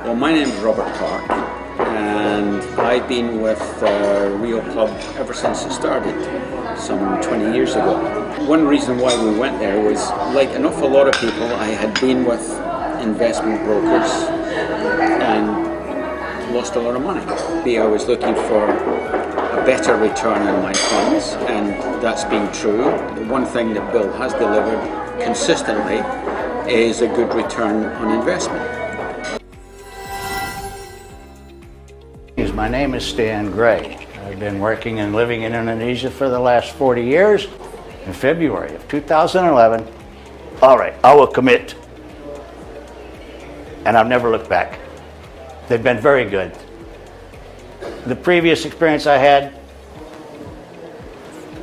Well, my name is Robert Clark, and I've been with RIO Club ever since it started, some 20 years ago. One reason why we went there was, like an awful lot of people, I had been with investment brokers and lost a lot of money. I was looking for a better return on my funds, and that's been true. The one thing that Bill has delivered consistently is a good return on investment. My name is Stan Gray. I've been working and living in Indonesia for the last 40 years. In February of 2011, all right, I will commit. And I've never looked back. They've been very good. The previous experience I had,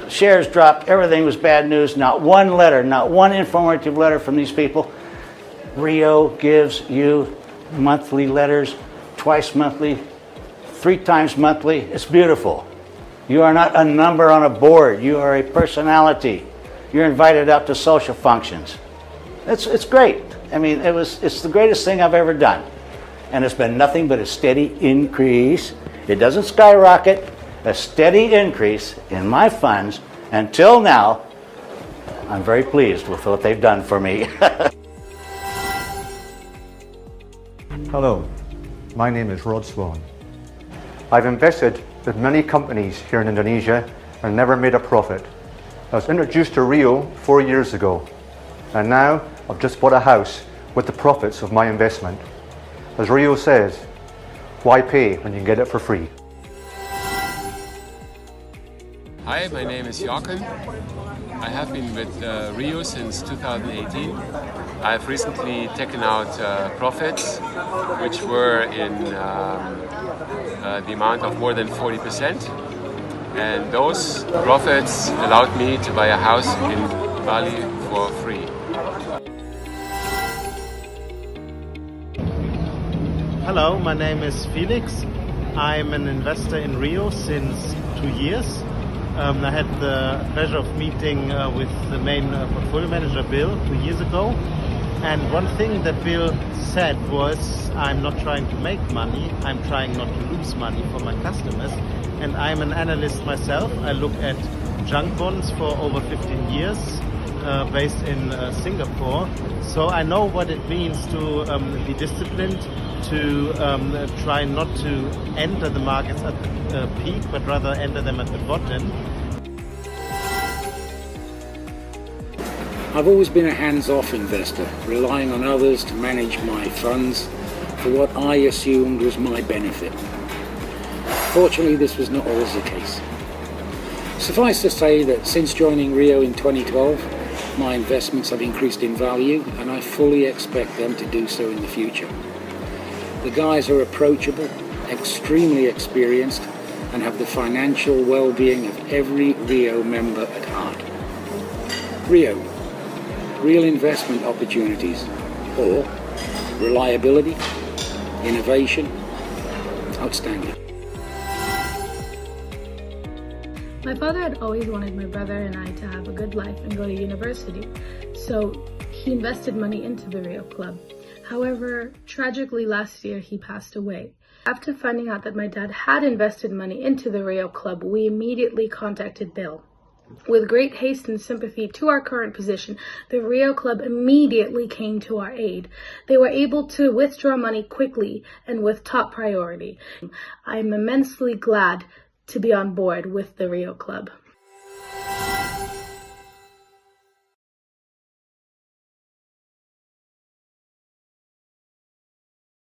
shares dropped, everything was bad news, not one letter, not one informative letter from these people. RIO gives you monthly letters, twice monthly, 3 times monthly. It's beautiful. You are not a number on a board. You are a personality. You're invited out to social functions. It's great. I mean, it's the greatest thing I've ever done. And it's been nothing but a steady increase. It doesn't skyrocket. A steady increase in my funds until now. I'm very pleased with what they've done for me. Hello, my name is Rod Sloan. I've invested with many companies here in Indonesia and never made a profit. I was introduced to RIO 4 years ago, and now I've just bought a house with the profits of my investment. As RIO says, why pay when you can get it for free? Hi, my name is Joachim. I have been with RIO since 2018. I've recently taken out profits, which were in the amount of more than 40%. And those profits allowed me to buy a house in Bali for free. Hello, my name is Felix. I'm an investor in RIO since 2 years. I had the pleasure of meeting with the main portfolio manager, Bill, 2 years ago. And one thing that Bill said was, I'm not trying to make money, I'm trying not to lose money for my customers. And I'm an analyst myself. I look at junk bonds for over 15 years, based in Singapore. So I know what it means to be disciplined, to try not to enter the markets at the peak, but rather enter them at the bottom. I've always been a hands-off investor, relying on others to manage my funds for what I assumed was my benefit. Fortunately, this was not always the case. Suffice to say that since joining RIO in 2012, my investments have increased in value, and I fully expect them to do so in the future. The guys are approachable, extremely experienced, and have the financial well-being of every RIO member at heart. RIO, real investment opportunities, or reliability, innovation, outstanding. My father had always wanted my brother and I to have a good life and go to university, so he invested money into the RIO Club. However, tragically last year he passed away. After finding out that my dad had invested money into the RIO Club, we immediately contacted Bill. With great haste and sympathy to our current position, the RIO Club immediately came to our aid. They were able to withdraw money quickly and with top priority. I'm immensely glad to be on board with the RIO Club.